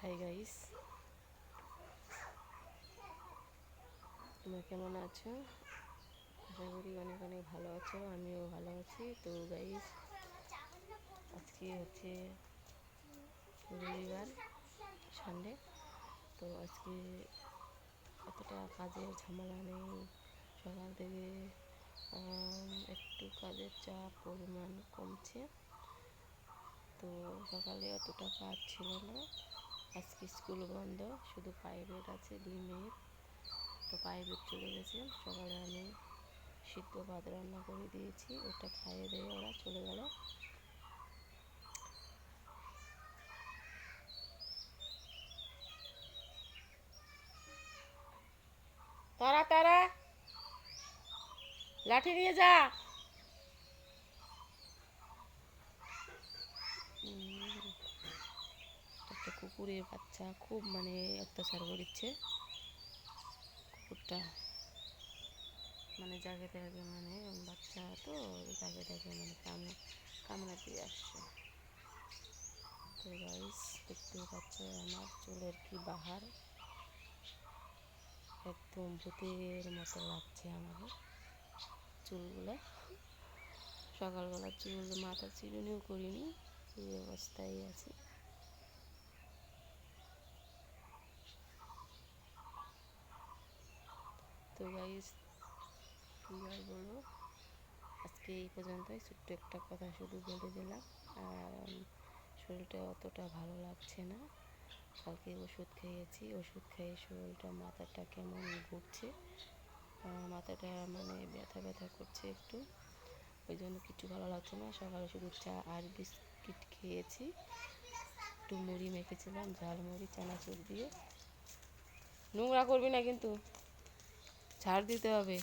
Hi guys, তোমরা কেমন আছো? আশা করি অনেক অনেক ভালো আছো। আমিও ভালো আছি। তো গাইস, আজকে হচ্ছে রবিবার, সানডে। তো আজকে অতটা কাজের ঝামেলা নেই। সকাল থেকে একটু কাজের চাপ পরিমাণ কমছে। তো সকালে অতটা কাজ ছিল না। আজকে স্কুল বন্ধ, শুধু প্রাইভেট আছে 2 মেয়ের। তো প্রাইভেট চলে গেছে। সকালে আমি সিদ্ধ ভাত রান্না করে দিয়েছি, ওটা খাইয়ে দিয়ে ওরা চলে গেল। তারা তারা লাঠি নিয়ে যা। একটা কুকুরের বাচ্চা খুব অত্যাচার করছে। কুকুরটা জাগে তাগে বাচ্চা তো জাগে তাগে কামড়াতে আসছে। তো গাইস, দেখতে পাচ্ছ আমার চুলের কি বাহার, একদম ভূতের মতো লাগছে আমাকে চুলগুলো। সকালবেলা চুল মাথা চিরুনিও করিনি, এই অবস্থায় আছি। তো গাইস, কী আর বলবো, আজকে এই পর্যন্তই। ছোট্ট একটা কথা শুধু বলে দিলাম। আর শরীরটা অতটা ভালো লাগছে না। কালকে ওষুধ খেয়েছি, ওষুধ খেয়ে শরীরটা মাথাটা কেমন ঘুরছে, মাথাটা ব্যথা ব্যথা করছে একটু। ওই জন্য কিছু ভালো লাগছে না। সকালে শুধু চা আর বিস্কিট খেয়েছি, একটু মুড়ি মেখেছিলাম, ঝালমুড়ি চানাচুর দিয়ে। নোংরা করবি না কিন্তু, ঝাড় দিতে হবে।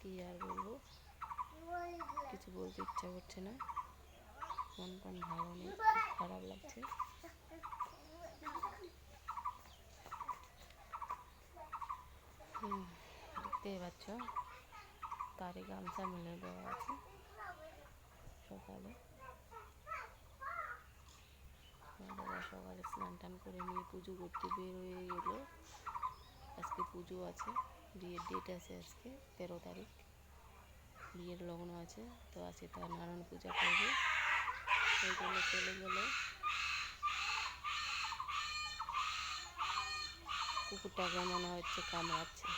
কি আর বলবো, কিছু বলতে ইচ্ছা করছে না, মন প্রাণ ভালো নেই, খারাপ লাগছে। দেখতেই পাচ্ছ, তারই গামছা মেলে দেওয়া আছে। সকালে দাদা সকালে স্নান টান করে নিয়ে পুজো করতে বের হয়ে গেল। আজকে পুজো আছে, বিয়ের ডেট আছে আজকে 13 তারিখ, বিয়ের লগ্ন আছে। তো আজকে তার নারায়ণ পূজা করবে, ওই জন্য চলে গেল। কুকুরটাকে মনে হচ্ছে কামড়াচ্ছে।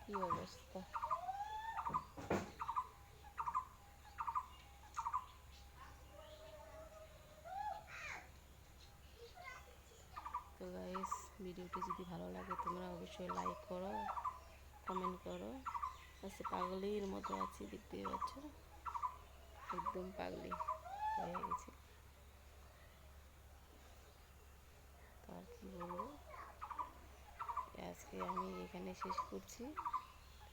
কি অবস্থা! তো গাইস, ভিডিওটি যদি ভালো লাগে তোমরা অবশ্যই লাইক করো, কমেন্ট করো। আজকে পাগলির মতো আছি, দেখতেই পাচ্ছ, একদম পাগলি হয়ে গেছি। তো আর কি বলবো, আজকে আমি এখানে শেষ করছি।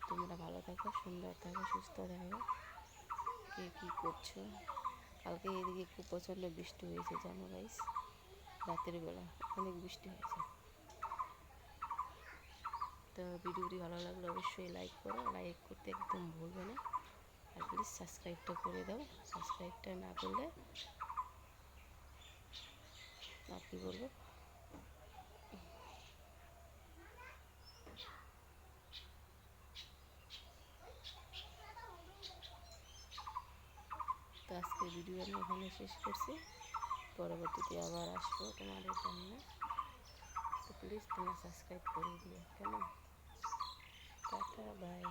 তোমরা ভালো থাকো, সুন্দর থাকো, সুস্থ থাকো। কে কী করছো? কালকে এদিকে খুব প্রচণ্ড বৃষ্টি হয়েছে জানো গাইস, রাতের বেলা অনেক বৃষ্টি হয়েছে। তো ভিডিওটি ভালো লাগলে অবশ্যই লাইক করো, লাইক করতে একদম ভুলবে না। আর প্লিজ সাবস্ক্রাইবটা করে দাও, সাবস্ক্রাইবটা না করলে আর কি বলবো। তো আজকে ভিডিও আমি এখানে শেষ করছি, পরবর্তীতে আবার আসবো তোমাদের জন্য। তো প্লিজ তোমরা সাবস্ক্রাইব করে দিও, কেমন? Tata, by.